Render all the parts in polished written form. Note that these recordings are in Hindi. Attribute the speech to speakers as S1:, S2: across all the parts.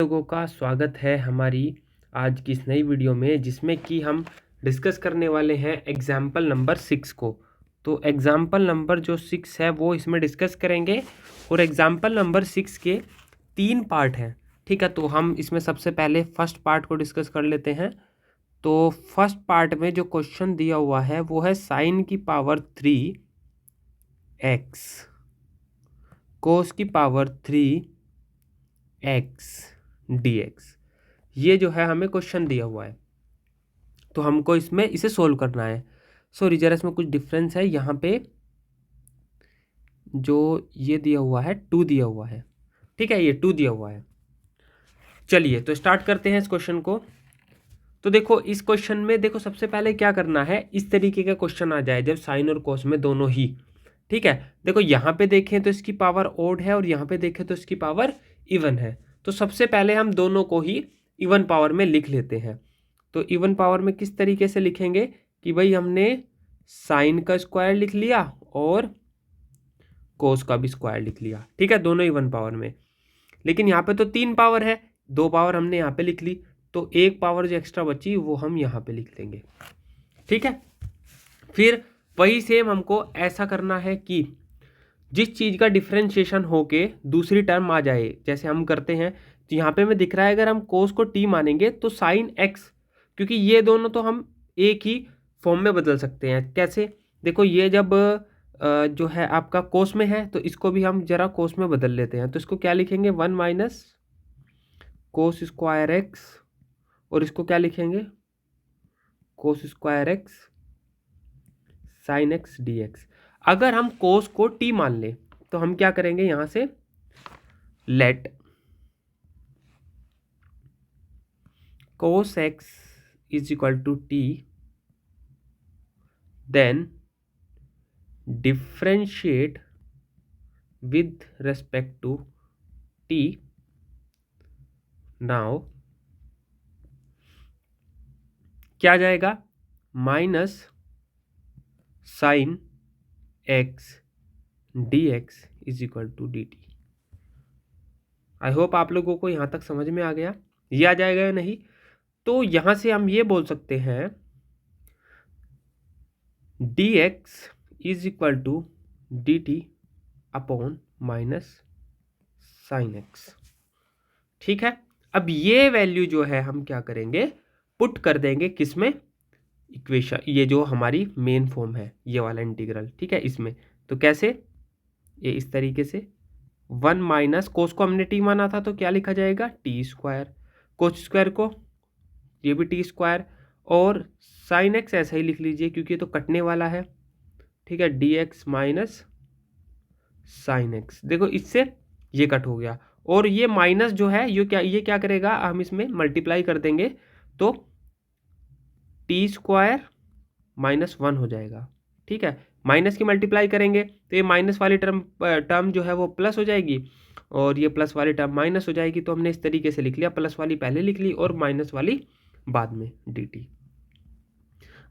S1: लोगों का स्वागत है हमारी आज की इस नई वीडियो में, जिसमें कि हम डिस्कस करने वाले हैं एग्जाम्पल नंबर 6 को। तो एग्जाम्पल नंबर जो 6 है वो इसमें डिस्कस करेंगे और एग्जाम्पल नंबर 6 के 3 पार्ट हैं। ठीक है, तो हम इसमें सबसे पहले फर्स्ट पार्ट को डिस्कस कर लेते हैं। तो फर्स्ट पार्ट में जो क्वेश्चन दिया हुआ है वो है साइन की पावर 3x कोस की पावर 3x dx। ये जो है हमें क्वेश्चन दिया हुआ है, तो हमको इसमें इसे सोल्व करना है। सॉरी, जरा इसमें कुछ डिफरेंस है। यहाँ पे जो ये दिया हुआ है 2 दिया हुआ है। ठीक है, ये 2 दिया हुआ है। चलिए तो स्टार्ट करते हैं इस क्वेश्चन को। तो देखो इस क्वेश्चन में देखो सबसे पहले क्या करना है, इस तरीके का क्वेश्चन आ जाए जब साइन और कोस में दोनों ही। ठीक है, देखो यहाँ पे देखें तो इसकी पावर ओड है और यहाँ पे देखें तो इसकी पावर इवन है। तो सबसे पहले हम दोनों को ही इवन पावर में लिख लेते हैं। तो इवन पावर में किस तरीके से लिखेंगे कि भाई हमने साइन का स्क्वायर लिख लिया और कोस का भी स्क्वायर लिख लिया। ठीक है, दोनों इवन पावर में। लेकिन यहाँ पे तो 3 पावर है, 2 पावर हमने यहाँ पे लिख ली, तो 1 पावर जो एक्स्ट्रा बची वो हम यहाँ पे लिख लेंगे। ठीक है, फिर वही सेम हमको ऐसा करना है कि जिस चीज़ का डिफ्रेंशिएशन होके दूसरी टर्म आ जाए, जैसे हम करते हैं। तो यहाँ पे हमें दिख रहा है अगर हम कोस को टी मानेंगे तो साइन एक्स, क्योंकि ये दोनों तो हम एक ही फॉर्म में बदल सकते हैं। कैसे, देखो ये जब जो है आपका कोस में है तो इसको भी हम जरा कोस में बदल लेते हैं। तो इसको क्या लिखेंगे, 1 माइनस कोस स्क्वायर एक्स, और इसको क्या लिखेंगे, cos square x sign x d x. अगर हम कोस को टी मान लें तो हम क्या करेंगे, यहां से let cos x is equal to t, then differentiate with respect to t. Now क्या जाएगा, minus sine x d x is equal to d t. I hope आप लोगों को यहां तक समझ में आ गया। ये आ जाएगा या नहीं, तो यहां से हम ये बोल सकते हैं d x is equal to d t upon minus sine x. ठीक है, अब ये वैल्यू जो है हम क्या करेंगे, पुट कर देंगे किसमें, इक्वेशन, ये जो हमारी मेन फॉर्म है ये वाला इंटीग्रल। ठीक है, इसमें तो कैसे, ये इस तरीके से 1 माइनस कोस को हमने टी माना था तो क्या लिखा जाएगा, टी स्क्वायर, कोस स्क्वायर को ये भी टी स्क्वायर, और साइन एक्स ऐसा ही लिख लीजिए क्योंकि ये तो कटने वाला है। ठीक है, D x minus sine x, देखो इससे ये कट हो गया, और ये माइनस जो है ये क्या करेगा, हम इसमें मल्टीप्लाई कर देंगे तो टी स्क्वायर माइनस 1 हो जाएगा। ठीक है, माइनस की मल्टीप्लाई करेंगे तो ये माइनस वाली टर्म जो है वो प्लस हो जाएगी और ये प्लस वाली टर्म माइनस हो जाएगी। तो हमने इस तरीके से लिख लिया, प्लस वाली पहले लिख ली और माइनस वाली बाद में डी टी।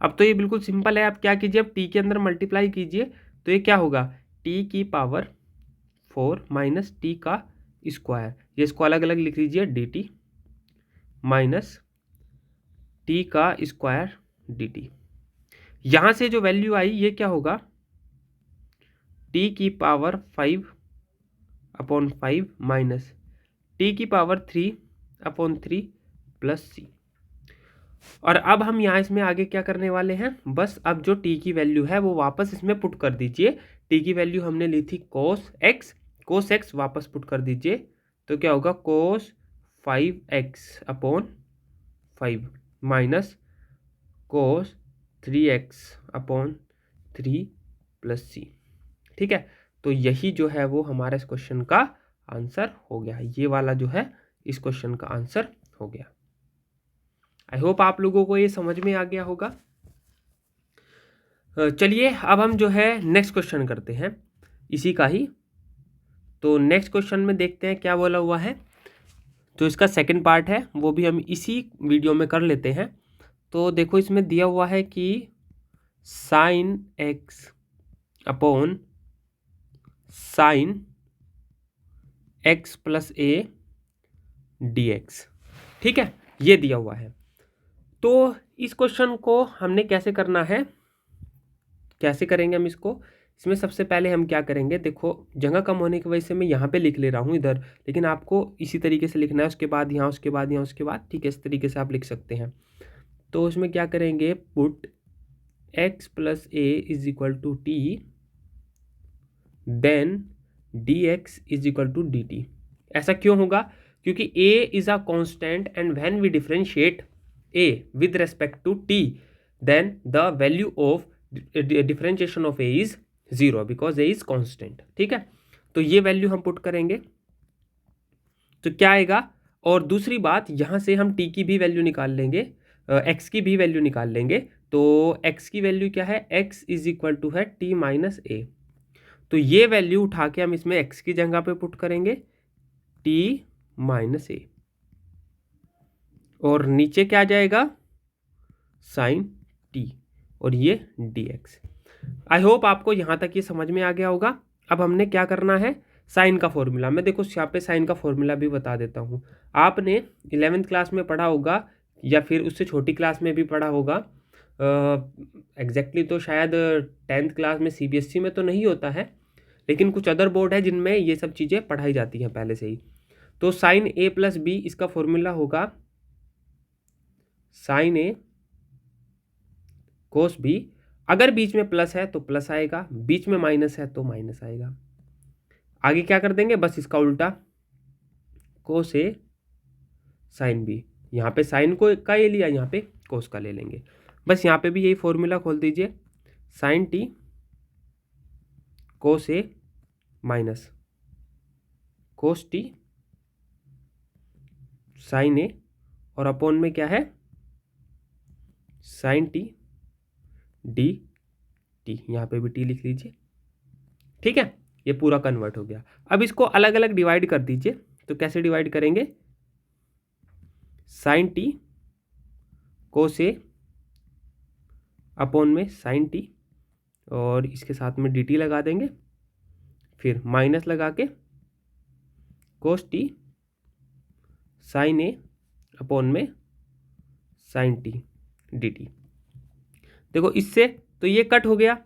S1: अब तो ये बिल्कुल सिंपल है। आप क्या कीजिए, अब टी के अंदर मल्टीप्लाई कीजिए तो ये क्या होगा, टी की पावर 4 माइनस टी का स्क्वायर, ये इसको अलग अलग लिख लीजिए, डी टी माइनस टी का स्क्वायर डी टी। यहां से जो वैल्यू आई ये क्या होगा, टी की पावर 5 अपॉन 5 माइनस टी की पावर 3 अपॉन 3 प्लस सी। और अब हम यहाँ इसमें आगे क्या करने वाले हैं, बस अब जो टी की वैल्यू है वो वापस इसमें पुट कर दीजिए। टी की वैल्यू हमने ली थी कोस एक्स वापस पुट कर दीजिए, तो क्या होगा, cos 5x upon 5 minus cos 3x upon 3 plus C. ठीक है, तो यही जो है वो हमारा इस क्वेश्चन का आंसर हो गया। ये वाला जो है इस क्वेश्चन का आंसर हो गया। आई होप आप लोगों को ये समझ में आ गया होगा। चलिए अब हम जो है नेक्स्ट क्वेश्चन करते हैं इसी का ही। तो नेक्स्ट क्वेश्चन में देखते हैं क्या बोला हुआ है। तो इसका सेकंड पार्ट है वो भी हम इसी वीडियो में कर लेते हैं। तो देखो इसमें दिया हुआ है कि sine x upon sine x plus a dx। ठीक है, ये दिया हुआ है। तो इस क्वेश्चन को हमने कैसे करना है, कैसे करेंगे हम इसको, इसमें सबसे पहले हम क्या करेंगे, देखो जगह कम होने की वजह से मैं यहाँ पे लिख ले रहा हूँ इधर, लेकिन आपको इसी तरीके से लिखना है, उसके बाद यहाँ, उसके बाद यहाँ, उसके बाद, ठीक है, इस तरीके से आप लिख सकते हैं। तो उसमें क्या करेंगे, put x plus a is equal to t, then dx is equal to dt। ऐसा क्यों होगा, क्योंकि a is a constant and when we differentiate a with respect to t, then the value of differentiation of a is 0 because a is constant. ठीक है, तो ये वैल्यू हम पुट करेंगे तो क्या आएगा। और दूसरी बात, यहाँ से हम t की भी वैल्यू निकाल लेंगे, x की भी वैल्यू निकाल लेंगे। तो x की वैल्यू क्या है, x इज इक्वल टू है t माइनस ए। तो ये वैल्यू उठा के हम इसमें x की जगह पे पुट करेंगे t माइनस ए, और नीचे क्या आ जाएगा, साइन t, और ये dx। आई होप आपको यहाँ तक ये समझ में आ गया होगा। अब हमने क्या करना है, साइन का फॉर्मूला, मैं देखो यहाँ पे साइन का फॉर्मूला भी बता देता हूँ। आपने 11th क्लास में पढ़ा होगा या फिर उससे छोटी क्लास में भी पढ़ा होगा, एग्जैक्टली तो शायद 10th क्लास में CBSE में तो नहीं होता है, लेकिन कुछ अदर बोर्ड है जिनमें ये सब चीज़ें पढ़ाई जाती हैं पहले से ही। तो साइन a प्लस बी, इसका फॉर्मूला होगा साइन a कोस b। अगर बीच में प्लस है तो प्लस आएगा, बीच में माइनस है तो माइनस आएगा। आगे क्या कर देंगे, बस इसका उल्टा, कोस ए साइन बी। यहाँ पे साइन को का ये लिया, यहाँ पे कोस का ले लेंगे। बस यहाँ पे भी यही फॉर्मूला खोल दीजिए, साइन टी कोस ए माइनस कोस टी साइन ए, और अपॉन में क्या है, साइन टी डी टी, यहाँ पे भी टी लिख लीजिए। ठीक है, ये पूरा कन्वर्ट हो गया। अब इसको अलग अलग डिवाइड कर दीजिए। तो कैसे डिवाइड करेंगे, साइन टी कोस ए अपॉन में साइन टी, और इसके साथ में डी टी लगा देंगे, फिर माइनस लगा के कोस टी साइन ए अपॉन में साइन टी डी टी। देखो इससे तो ये कट हो गया।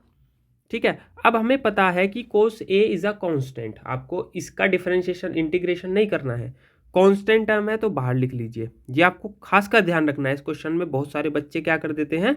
S1: ठीक है, अब हमें पता है कि कोस ए इज अ कांस्टेंट, आपको इसका डिफरेंशिएशन इंटीग्रेशन नहीं करना है, कांस्टेंट टर्म है तो बाहर लिख लीजिए। ये आपको खास कर ध्यान रखना है, इस क्वेश्चन में बहुत सारे बच्चे क्या कर देते हैं,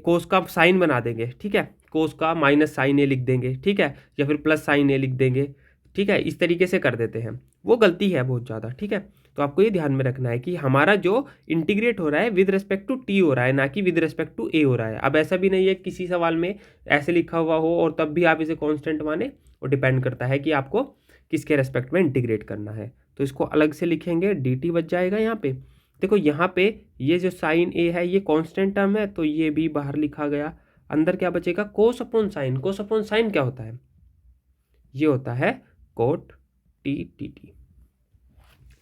S1: कोस का साइन बना देंगे, ठीक है, कोस का माइनस साइन ए लिख देंगे, ठीक है, या फिर प्लस साइन ए लिख देंगे, ठीक है, इस तरीके से कर देते हैं, वो गलती है बहुत ज़्यादा। ठीक है, तो आपको ये ध्यान में रखना है कि हमारा जो इंटीग्रेट हो रहा है विद रिस्पेक्ट टू टी हो रहा है, ना कि विद रिस्पेक्ट टू ए हो रहा है। अब ऐसा भी नहीं है किसी सवाल में ऐसे लिखा हुआ हो और तब भी आप इसे कांस्टेंट माने, वो डिपेंड करता है कि आपको किसके रेस्पेक्ट में इंटीग्रेट करना है। तो इसको अलग से लिखेंगे, डी टी बच जाएगा यहाँ पे। देखो यहाँ पे ये जो साइन ए है ये कांस्टेंट टर्म है, तो ये भी बाहर लिखा गया। अंदर क्या बचेगा, कोस अपॉन साइन। कोस अपॉन साइन क्या होता है, ये होता है कोट टी टी टी।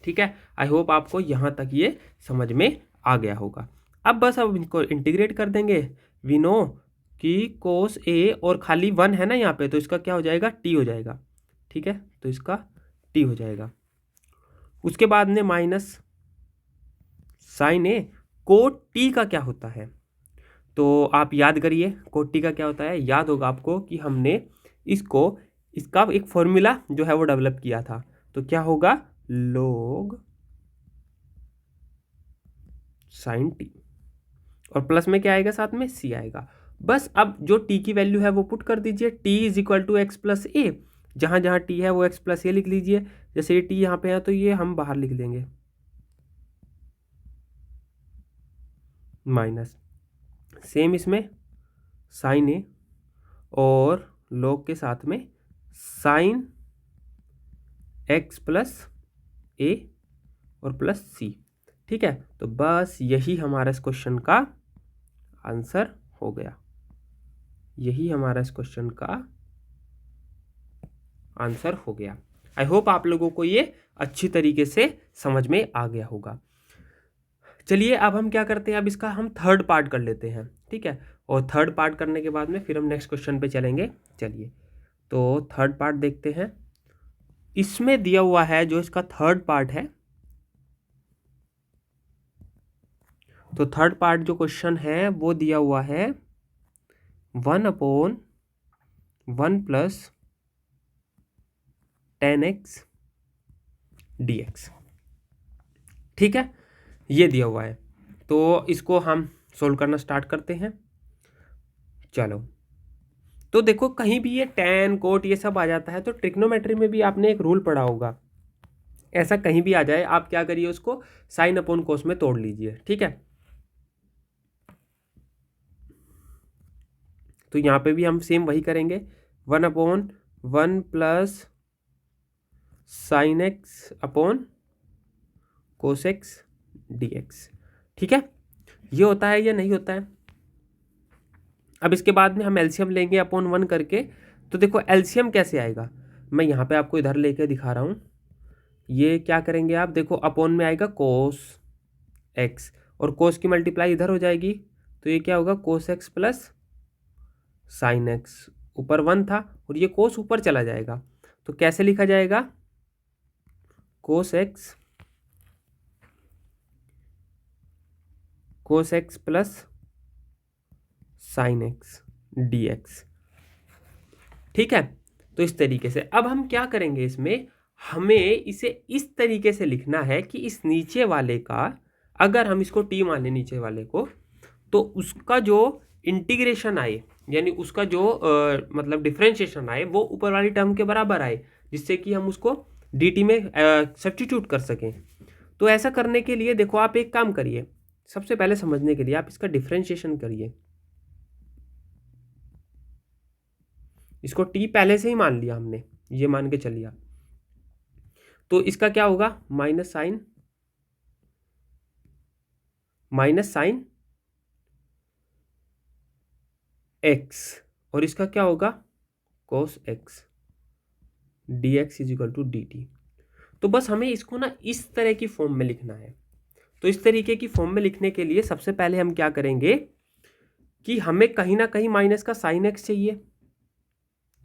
S1: ठीक है, आई होप आपको यहाँ तक ये समझ में आ गया होगा। अब बस अब इनको इंटीग्रेट कर देंगे। वी नो कि कोस ए और खाली 1 है ना यहाँ पे, तो इसका क्या हो जाएगा, टी हो जाएगा। ठीक है, तो इसका टी हो जाएगा। उसके बाद में माइनस साइन ए, कोट टी का क्या होता है, तो आप याद करिए कोट टी का क्या होता है। याद होगा आपको कि हमने इसका एक फॉर्मूला जो है वो डेवलप किया था। तो क्या होगा, log साइन टी, और प्लस में क्या आएगा, साथ में सी आएगा। बस अब जो टी की वैल्यू है वो पुट कर दीजिए, t is equal to x plus a. जहां जहां टी है वो एक्स प्लस ए लिख लीजिए। जैसे ये टी यहाँ पे है तो ये हम बाहर लिख देंगे, माइनस, सेम इसमें साइन ए और log के साथ में साइन एक्स प्लस ए और प्लस सी। ठीक है, तो बस यही हमारा इस क्वेश्चन का आंसर हो गया। यही हमारा इस क्वेश्चन का आंसर हो गया। आई होप आप लोगों को ये अच्छी तरीके से समझ में आ गया होगा। चलिए अब हम क्या करते हैं, अब इसका हम थर्ड पार्ट कर लेते हैं। ठीक है, और थर्ड पार्ट करने के बाद में फिर हम नेक्स्ट क्वेश्चन पे चलेंगे। चलिए तो थर्ड पार्ट देखते हैं। इसमें दिया हुआ है जो इसका थर्ड पार्ट है, तो थर्ड पार्ट जो क्वेश्चन है वो दिया हुआ है 1/1 प्लस 10x dx। ठीक है, ये दिया हुआ है, तो इसको हम सोल्व करना स्टार्ट करते हैं। चलो, तो देखो कहीं भी ये tan कोट ये सब आ जाता है, तो ट्रिग्नोमेट्री में भी आपने एक रूल पढ़ा होगा, ऐसा कहीं भी आ जाए आप क्या करिए, उसको साइन अपॉन कोस में तोड़ लीजिए। ठीक है, तो यहाँ पे भी हम सेम वही करेंगे, 1/1 plus sine x upon cos x dx। ठीक है, ये होता है या नहीं होता है। अब इसके बाद में हम एलसीएम लेंगे अपॉन 1 करके, तो देखो एलसीएम कैसे आएगा, मैं यहाँ पे आपको इधर लेके दिखा रहा हूँ। ये क्या करेंगे आप, देखो अपॉन में आएगा कोस एक्स, और कोस की मल्टीप्लाई इधर हो जाएगी, तो ये क्या होगा, कोस एक्स प्लस साइन एक्स। ऊपर 1 था और ये कोस ऊपर चला जाएगा, तो कैसे लिखा जाएगा, कोस x plus sine x dx। ठीक है, तो इस तरीके से अब हम क्या करेंगे, इसमें हमें इसे इस तरीके से लिखना है कि इस नीचे वाले का, अगर हम इसको टी मान लें नीचे वाले को, तो उसका जो इंटीग्रेशन आए, यानी उसका जो मतलब डिफरेंशिएशन आए, वो ऊपर वाली टर्म के बराबर आए, जिससे कि हम उसको dt में सब्स्टिट्यूट कर सकें। तो ऐसा करने के लिए देखो आप एक काम करिए, सबसे पहले समझने के लिए आप इसका डिफरेंशिएशन करिए। इसको t पहले से ही मान लिया हमने, ये मान के चलिए, तो इसका क्या होगा, माइनस साइन x, और इसका क्या होगा, cos x dx is equal to dt। तो बस हमें इसको ना इस तरह की फॉर्म में लिखना है। तो इस तरीके की फॉर्म में लिखने के लिए सबसे पहले हम क्या करेंगे कि हमें कहीं ना कहीं माइनस का साइन एक्स चाहिए।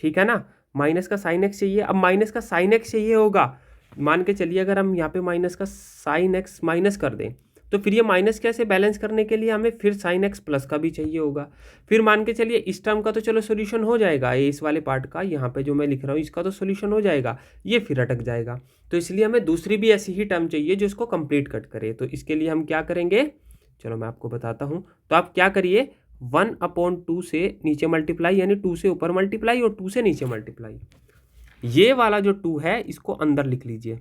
S1: ठीक है ना, माइनस का साइन एक्स चाहिए। अब माइनस का साइन एक्स चाहिए होगा, मान के चलिए अगर हम यहाँ पे माइनस का साइन एक्स माइनस कर दें, तो फिर ये माइनस कैसे बैलेंस करने के लिए हमें फिर साइन एक्स प्लस का भी चाहिए होगा। फिर मान के चलिए इस टर्म का तो चलो सोल्यूशन हो जाएगा, ये इस वाले पार्ट का यहाँ पे जो मैं लिख रहा हूँ इसका तो सोल्यूशन हो जाएगा, ये फिर अटक जाएगा। तो इसलिए हमें दूसरी भी ऐसी ही टर्म चाहिए जो इसको कंप्लीट कट करे। तो इसके लिए हम क्या करेंगे, चलो मैं आपको बताता हूँ। तो आप क्या करिए, 1/2 से नीचे मल्टीप्लाई, यानी 2 से ऊपर मल्टीप्लाई और 2 से नीचे मल्टीप्लाई, ये वाला जो 2 है इसको अंदर लिख लीजिए।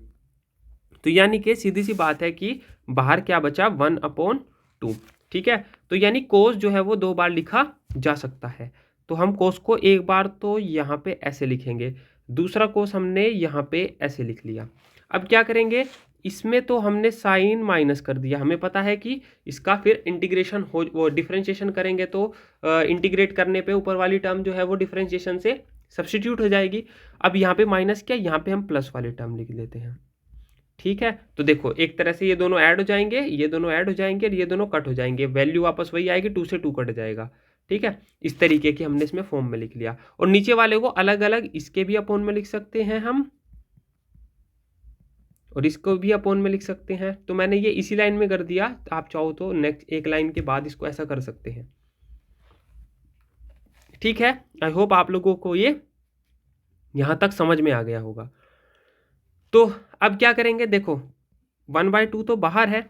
S1: तो यानी कि सीधी सी बात है कि बाहर क्या बचा, 1/2। ठीक है, तो यानी कोस जो है वो 2 बार लिखा जा सकता है। तो हम कोस को एक बार तो यहाँ पे ऐसे लिखेंगे, दूसरा कोस हमने यहाँ पे ऐसे लिख लिया। अब क्या करेंगे, इसमें तो हमने साइन माइनस कर दिया, हमें पता है कि इसका फिर इंटीग्रेशन हो, वो डिफरेंशिएशन करेंगे तो इंटीग्रेट करने पे ऊपर वाली टर्म जो है वो डिफरेंशिएशन से सब्स्टिट्यूट हो जाएगी। अब यहाँ पे माइनस क्या, यहाँ पे हम प्लस वाली टर्म लिख लेते हैं। ठीक है, तो देखो एक तरह से ये दोनों ऐड हो जाएंगे, ये दोनों ऐड हो जाएंगे और ये दोनों कट हो जाएंगे, वैल्यू वापस वही आएगी, 2 से 2 कट जाएगा। ठीक है, इस तरीके की हमने इसमें फॉर्म में लिख लिया। और नीचे वाले को अलग अलग इसके भी अपोन में लिख सकते हैं हम, और इसको भी अपोन में लिख सकते हैं। तो मैंने ये इसी लाइन में कर दिया, तो आप चाहो तो नेक्स्ट एक लाइन के बाद इसको ऐसा कर सकते हैं। ठीक है, आई होप आप लोगों को ये यहां तक समझ में आ गया होगा। तो अब क्या करेंगे, देखो 1/2 तो बाहर है,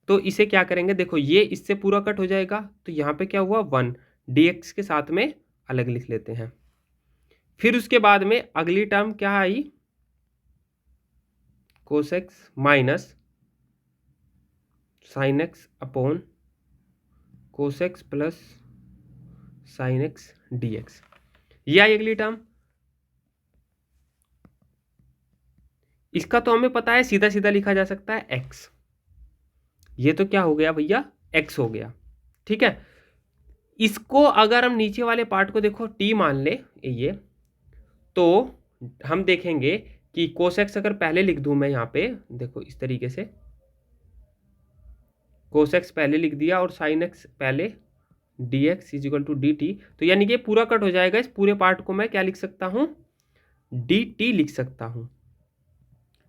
S1: तो इसे क्या करेंगे, देखो ये इससे पूरा कट हो जाएगा, तो यहाँ पे क्या हुआ, 1 dx के साथ में अलग लिख लेते हैं। फिर उसके बाद में अगली टर्म क्या आई, cos x minus sine x upon cos x plus sine x dx, ये आई अगली टर्म। इसका तो हमें पता है सीधा सीधा लिखा जा सकता है x, ये तो क्या हो गया भैया, x हो गया। ठीक है, इसको अगर हम नीचे वाले पार्ट को देखो t मान ले ये, तो हम देखेंगे कि कोस एक्स अगर पहले लिख दूं मैं यहाँ पे, देखो इस तरीके से कोस एक्स पहले लिख दिया और साइन एक्स पहले, dx is equal to dt, तो यानी कि पूरा कट हो जाएगा, इस पूरे पार्ट को मैं क्या लिख सकता हूँ, dt लिख सकता हूँ,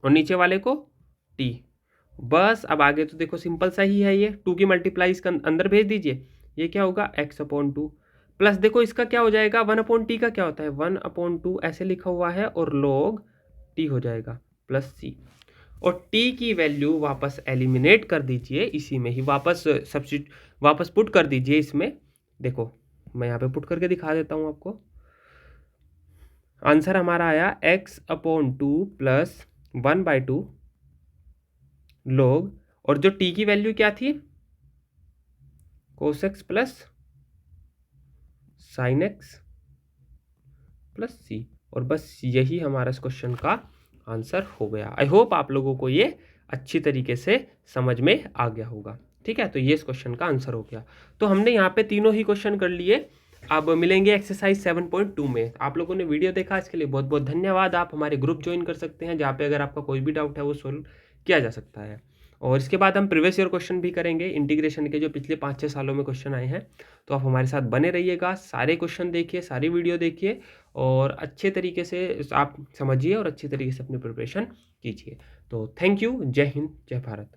S1: और नीचे वाले को t, बस अब आगे तो देखो सिंपल सा ही है, ये 2 की मल्टीप्लाई इसका अंदर भेज दीजिए, ये क्या होगा x/2 प्लस देखो इसका क्या हो जाएगा 1/t का क्या होता है 1/2 ऐसे लिखा हुआ है और log t हो जाएगा प्लस c और t की वैल्यू वापस एलिमिनेट कर दीजिए इसी में ही, वापस पुट कर दीजिए इसमें। देखो मैं यहाँ पे पुट करके दिखा देता हूँ आपको। आंसर हमारा आया x/2 प्लस 1/2 log, और जो t की वैल्यू क्या थी cos x plus sin x plus c, और बस यही हमारा इस क्वेश्चन का आंसर हो गया। आई होप आप लोगों को ये अच्छी तरीके से समझ में आ गया होगा। ठीक है, तो ये इस क्वेश्चन का आंसर हो गया। तो हमने यहाँ पे तीनों ही क्वेश्चन कर लिए। अब मिलेंगे एक्सरसाइज 7.2 में। आप लोगों ने वीडियो देखा, इसके लिए बहुत बहुत धन्यवाद। आप हमारे ग्रुप ज्वाइन कर सकते हैं जहाँ पे अगर आपका कोई भी डाउट है वो सोल्व किया जा सकता है। और इसके बाद हम प्रीवियस ईयर क्वेश्चन भी करेंगे इंटीग्रेशन के, जो पिछले 5-6 सालों में क्वेश्चन आए हैं। तो आप हमारे साथ बने रहिएगा, सारे क्वेश्चन देखिए, सारी वीडियो देखिए और अच्छे तरीके से आप समझिए और अच्छे तरीके से अपनी प्रिपरेशन कीजिए। तो थैंक यू, जय हिंद, जय भारत।